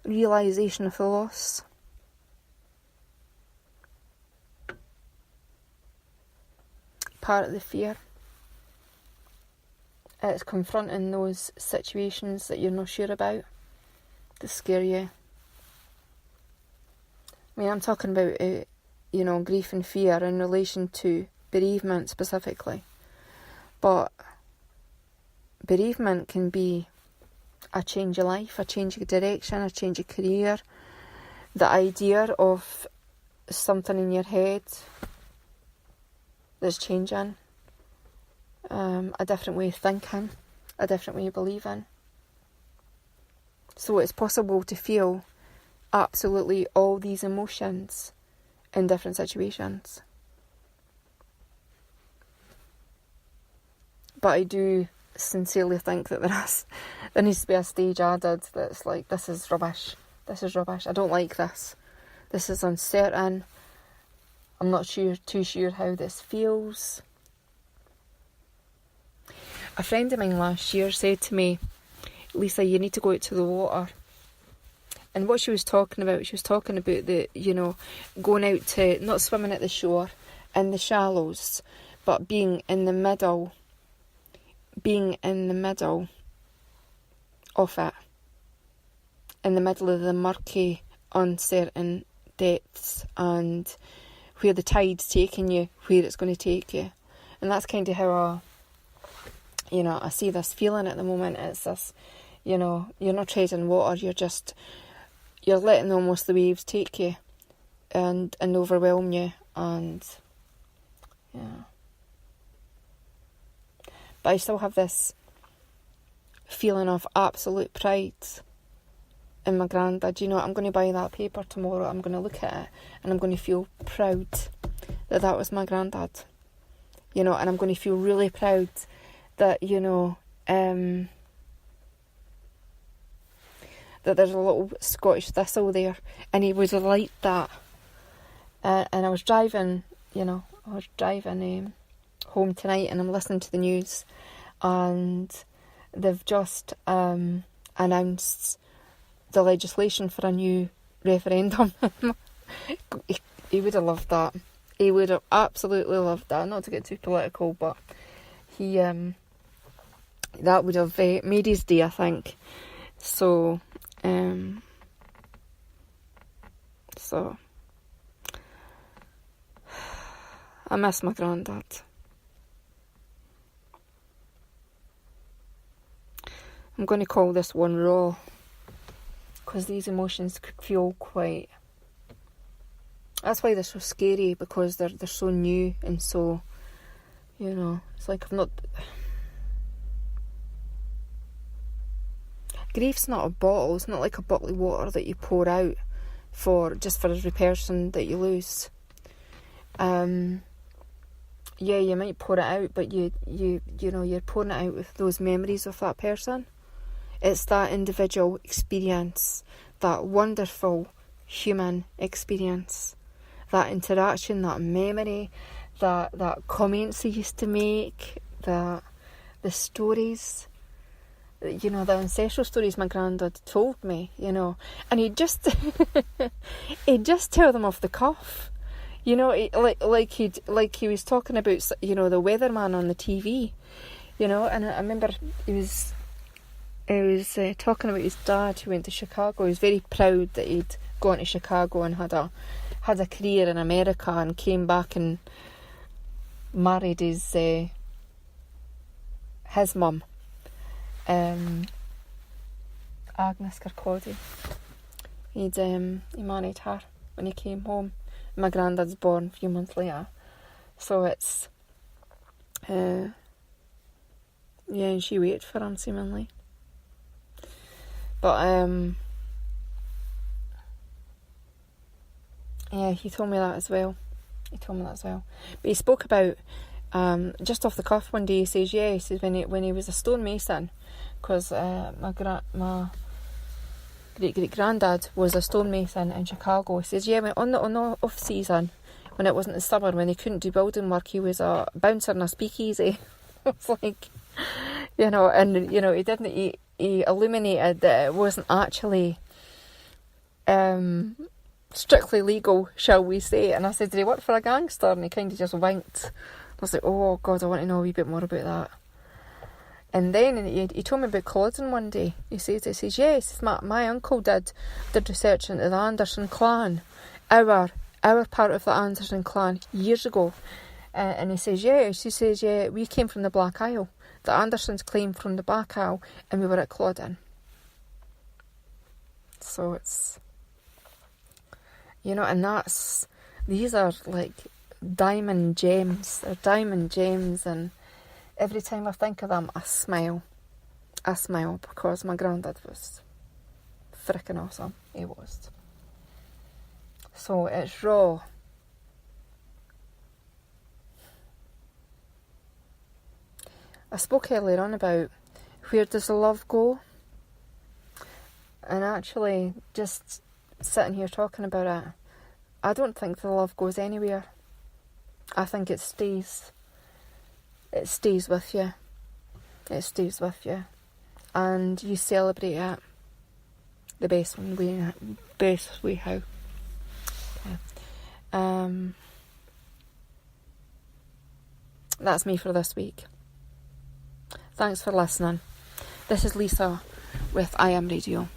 realisation of the loss. Part of the fear. It's confronting those situations that you're not sure about, that scare you. I mean, I'm talking about, grief and fear in relation to bereavement specifically. But bereavement can be a change of life, a change of direction, a change of career, the idea of something in your head that's changing, a different way of thinking, a different way of believing. So it's possible to feel absolutely all these emotions in different situations. But I do sincerely think that there needs to be a stage added that's like, this is rubbish, I don't like this is uncertain, I'm not too sure how this feels. A friend of mine last year said to me, Lisa, you need to go out to the water. And what she was talking about the, going out to, not swimming at the shore, in the shallows, but being in the middle of it, in the middle of the murky, uncertain depths, and where the tide's taking you, where it's going to take you. And that's kind of how I see this feeling at the moment. It's this, you're not treading water, you're letting almost the waves take you and overwhelm you, and but I still have this feeling of absolute pride in my granddad. I'm going to buy that paper tomorrow, I'm going to look at it and I'm going to feel proud that was my granddad, and I'm going to feel really proud that, that there's a little Scottish thistle there, and he was like that. And I was driving home tonight, and I'm listening to the news, and they've just announced the legislation for a new referendum. He would have loved that. He would have absolutely loved that. Not to get too political, but he that would have made his day, I think. So I miss my granddad. I'm going to call this one raw, because these emotions could feel quite... That's why they're so scary, because they're so new and so, it's like I've not... Grief's not a bottle. It's not like a bottle of water that you pour out for every person that you lose. You might pour it out, but you're pouring it out with those memories of that person. It's that individual experience, that wonderful human experience, that interaction, that memory, that comments he used to make, the stories. The ancestral stories my granddad told me, and he'd just tell them off the cuff, like he was talking about, the weatherman on the TV, and I remember he was talking about his dad who went to Chicago. He was very proud that he'd gone to Chicago and had a career in America, and came back and married his mum. Agnes Kirkcaldy. He married her when he came home. My granddad's born a few months later, so it's and she waited for him seemingly. But he told me that as well. But he spoke about just off the cuff one day. He says when he was a stonemason, because my great granddad was a stonemason in Chicago. He says on the off season, when it wasn't the summer, when he couldn't do building work, he was a bouncer in a speakeasy. It's like, and he illuminated that it wasn't actually strictly legal, shall we say. And I said, did he work for a gangster? And he kind of just winked. I was like, oh God, I want to know a wee bit more about that. And then he told me about Culloden one day. He says, yes, my uncle did research into the Anderson clan, our part of the Anderson clan years ago. And he says, yeah, we came from the Black Isle. The Andersons came from the Black Isle, and we were at Culloden. So it's, and these are like diamond gems. They're diamond gems, and every time I think of them, I smile. Because my granddad was frickin' awesome. He was. So it's raw. I spoke earlier on about where does the love go? And actually, just sitting here talking about it, I don't think the love goes anywhere. I think it stays. It stays with you. It stays with you. And you celebrate it the best way how. Okay. That's me for this week. Thanks for listening. This is Lisa with I Am Radio.